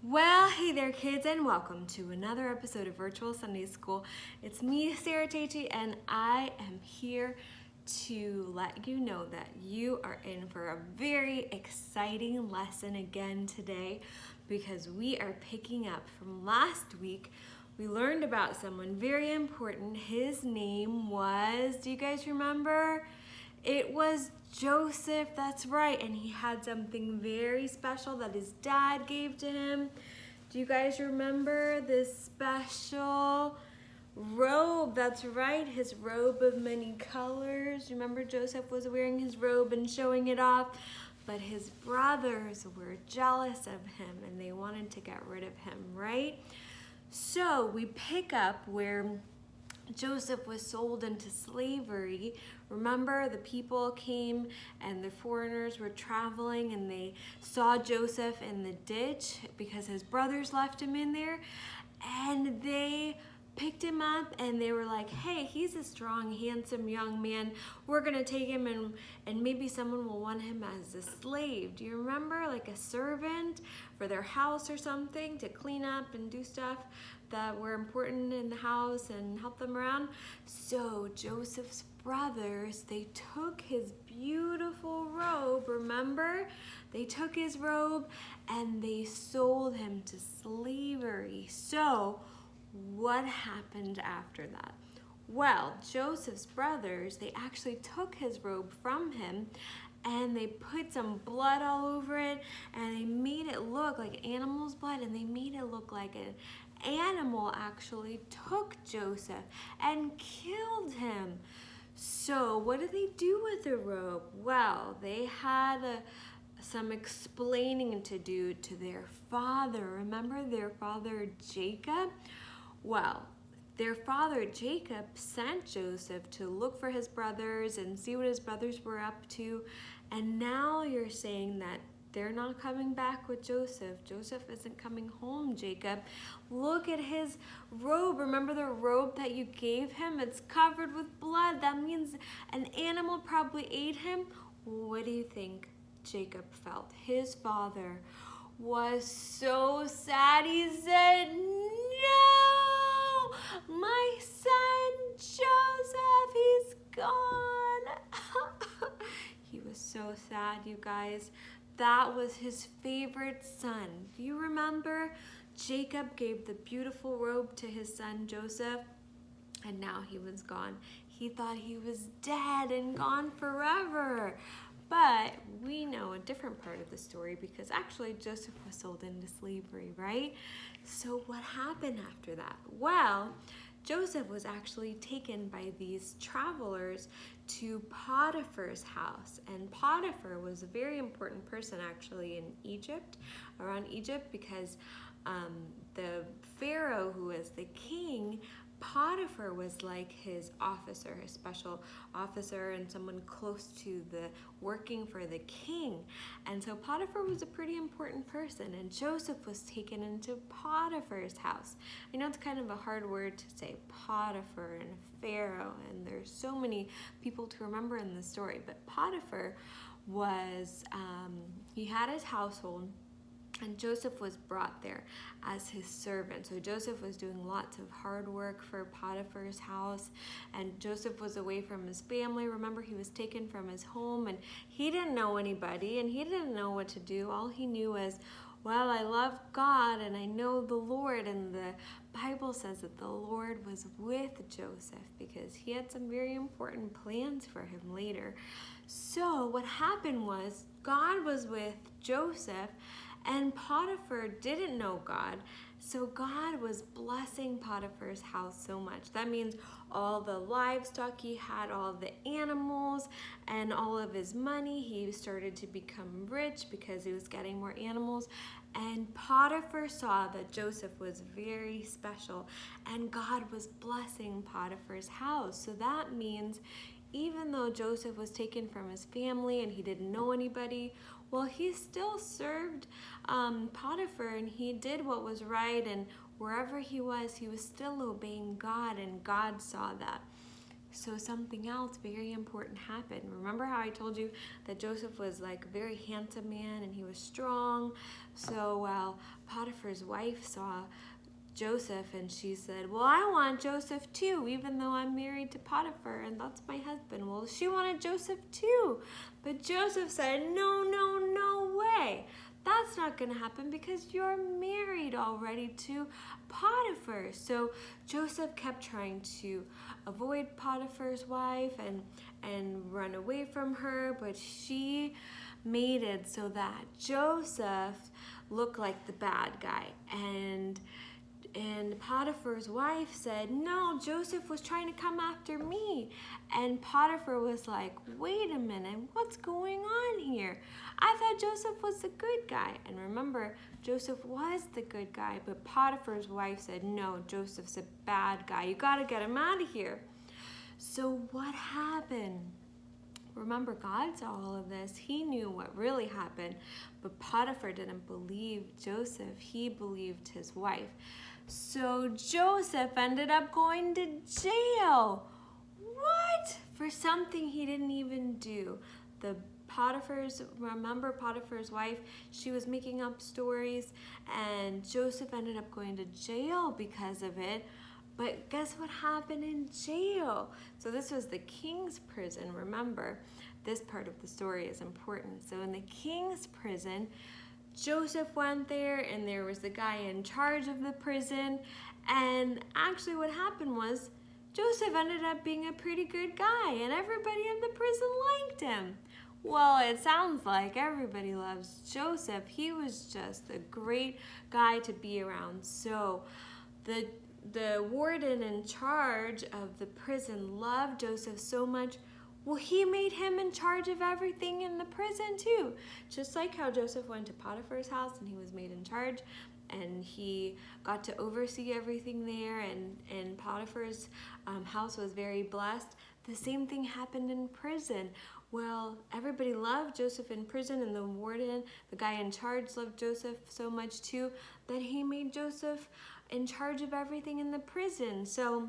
Well, hey there, kids, and welcome to another episode of Virtual Sunday School. It's me, Sarah Tate, and I am here to let you know that you are in for a very exciting lesson again today because we are picking up from last week. We learned about someone very important. His name was, do you guys remember? It was Joseph, that's right, and he had something very special that his dad gave to him. Do you guys remember this special robe? That's right, his robe of many colors. Remember Joseph was wearing his robe and showing it off, but his brothers were jealous of him and they wanted to get rid of him, right? So we pick up where Joseph was sold into slavery. Remember, the people came and the foreigners were traveling and they saw Joseph in the ditch because his brothers left him in there, and they picked him up and they were like, hey, he's a strong, handsome young man. We're gonna take him and maybe someone will want him as a slave. Do you remember, like a servant for their house or something to clean up and do stuff that were important in the house and help them around? So Joseph's brothers, they took his beautiful robe, remember? They took his robe and they sold him to slavery. So what happened after that? Well, Joseph's brothers, they actually took his robe from him and they put some blood all over it and they made it look like animal's blood, and they made it look like an animal actually took Joseph and killed him. So what did they do with the robe? Well, they had some explaining to do to their father. Remember their father Jacob? Well, their father Jacob sent Joseph to look for his brothers and see what his brothers were up to. And now you're saying that they're not coming back with Joseph. Joseph isn't coming home, Jacob. Look at his robe. Remember the robe that you gave him? It's covered with blood. That means an animal probably ate him. What do you think Jacob felt? His father was so sad. He said, no, my son Joseph, he's gone. He was so sad, you guys. That was his favorite son. Do you remember? Jacob gave the beautiful robe to his son Joseph, and now he was gone. He thought he was dead and gone forever. But we know a different part of the story because actually Joseph was sold into slavery, right? So what happened after that? Well, Joseph was actually taken by these travelers to Potiphar's house. And Potiphar was a very important person actually in Egypt, around Egypt, because the Pharaoh, who was the king, Potiphar was like his officer, his special officer, and someone close to the working for the king. And so Potiphar was a pretty important person, and Joseph was taken into Potiphar's house. I know it's kind of a hard word to say, Potiphar and Pharaoh, and there's so many people to remember in the story, but Potiphar was, he had his household, and Joseph was brought there as his servant. So Joseph was doing lots of hard work for Potiphar's house, and Joseph was away from his family. Remember, he was taken from his home, and he didn't know anybody, and he didn't know what to do. All he knew was, well, I love God, and I know the Lord, and the Bible says that the Lord was with Joseph because he had some very important plans for him later. So what happened was God was with Joseph, and Potiphar didn't know God, so God was blessing Potiphar's house so much. That means all the livestock he had, all the animals, and all of his money. He started to become rich because he was getting more animals. And Potiphar saw that Joseph was very special, and God was blessing Potiphar's house. So that means even though Joseph was taken from his family and he didn't know anybody, well, he still served Potiphar, and he did what was right, and wherever he was still obeying God, and God saw that. So something else very important happened. Remember how I told you that Joseph was like a very handsome man and he was strong? So while Potiphar's wife saw Joseph and she said, well, I want Joseph too, even though I'm married to Potiphar and that's my husband. Well, she wanted Joseph too. But Joseph said, no, no, no way. That's not going to happen because you're married already to Potiphar. So Joseph kept trying to avoid Potiphar's wife and run away from her, but she made it so that Joseph looked like the bad guy. And Potiphar's wife said, no, Joseph was trying to come after me. And Potiphar was like, wait a minute, what's going on here? I thought Joseph was the good guy. And remember, Joseph was the good guy, but Potiphar's wife said, no, Joseph's a bad guy. You got to get him out of here. So what happened? Remember, God saw all of this. He knew what really happened, but Potiphar didn't believe Joseph. He believed his wife. So Joseph ended up going to jail. What? For something he didn't even do. Remember Potiphar's wife? She was making up stories, and Joseph ended up going to jail because of it. But guess what happened in jail? So this was the king's prison. Remember, this part of the story is important. So in the king's prison, Joseph went there, and there was the guy in charge of the prison. And actually what happened was Joseph ended up being a pretty good guy, and everybody in the prison liked him. Well, it sounds like everybody loves Joseph. He was just a great guy to be around. So the warden in charge of the prison loved Joseph so much. Well, he made him in charge of everything in the prison too. Just like how Joseph went to Potiphar's house and he was made in charge and he got to oversee everything there, and Potiphar's house was very blessed. The same thing happened in prison. Well, everybody loved Joseph in prison, and the warden, the guy in charge, loved Joseph so much too that he made Joseph in charge of everything in the prison. So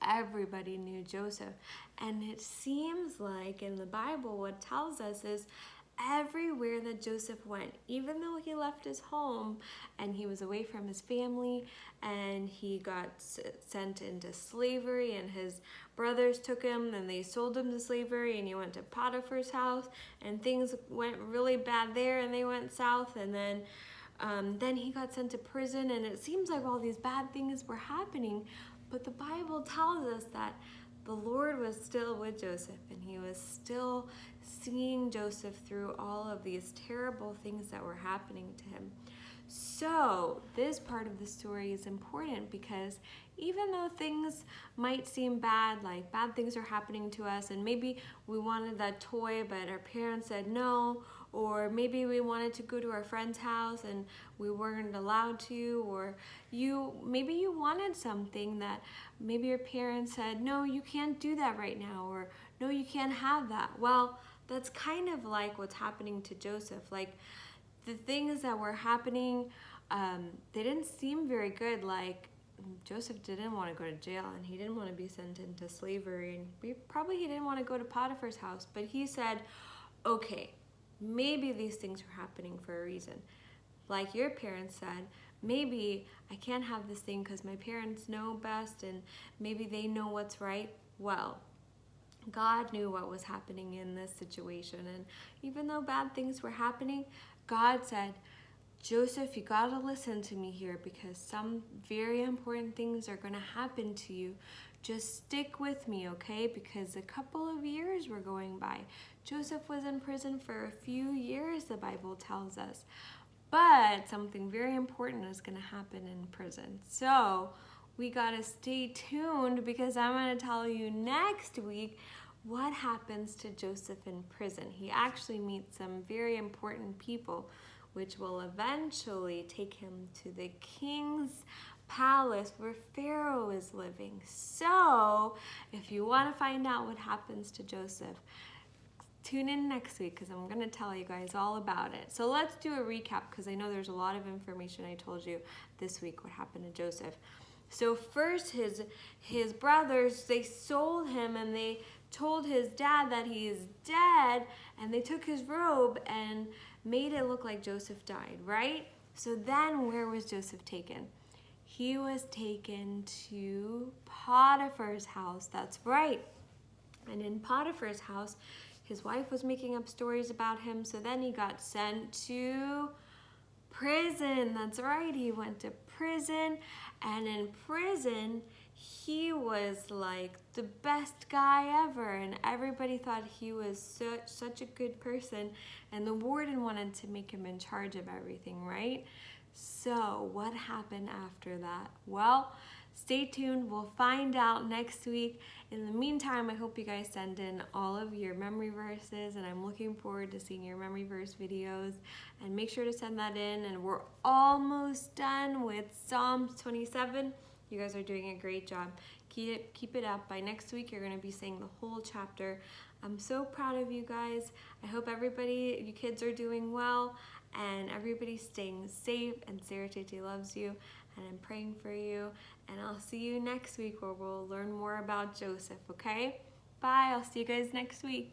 everybody knew Joseph. And it seems like in the Bible what tells us is everywhere that Joseph went, even though he left his home and he was away from his family and he got sent into slavery and his brothers took him and they sold him to slavery, and he went to Potiphar's house and things went really bad there and they went south, and then he got sent to prison, and it seems like all these bad things were happening. But the Bible tells us that the Lord was still with Joseph, and he was still seeing Joseph through all of these terrible things that were happening to him. So this part of the story is important because even though things might seem bad, like bad things are happening to us, and maybe we wanted that toy but our parents said no, or maybe we wanted to go to our friend's house and we weren't allowed to, or maybe you wanted something that maybe your parents said, no, you can't do that right now, or no, you can't have that. Well, that's kind of like what's happening to Joseph. Like the things that were happening, they didn't seem very good. Like Joseph didn't want to go to jail, and he didn't want to be sent into slavery, and he didn't want to go to Potiphar's house, but he said, okay, maybe these things are happening for a reason. Like your parents said, maybe I can't have this thing because my parents know best and maybe they know what's right. Well, God knew what was happening in this situation, and even though bad things were happening, God said, Joseph, you gotta listen to me here because some very important things are gonna happen to you. Just stick with me, okay? Because a couple of years were going by. Joseph was in prison for a few years, the Bible tells us. But something very important is gonna happen in prison. So we gotta stay tuned because I'm gonna tell you next week what happens to Joseph in prison. He actually meets some very important people, which will eventually take him to the king's palace where Pharaoh is living. So if you want to find out what happens to Joseph, tune in next week because I'm going to tell you guys all about it. So let's do a recap because I know there's a lot of information I told you this week what happened to Joseph. So first his brothers, they sold him and they told his dad that he is dead, and they took his robe and made it look like Joseph died, right? So then where was Joseph taken? He was taken to Potiphar's house. That's right. And in Potiphar's house, his wife was making up stories about him, so then he got sent to prison. That's right, he went to prison, and in prison he was like the best guy ever, and everybody thought he was such a good person, and the warden wanted to make him in charge of everything, right? So what happened after that? Well, stay tuned, we'll find out next week. In the meantime, I hope you guys send in all of your memory verses, and I'm looking forward to seeing your memory verse videos. And make sure to send that in, and we're almost done with Psalms 27. You guys are doing a great job. Keep it up. By next week, you're going to be saying the whole chapter. I'm so proud of you guys. I hope everybody, you kids, are doing well, and everybody's staying safe, and Sarah Tete loves you, and I'm praying for you, and I'll see you next week where we'll learn more about Joseph, okay? Bye, I'll see you guys next week.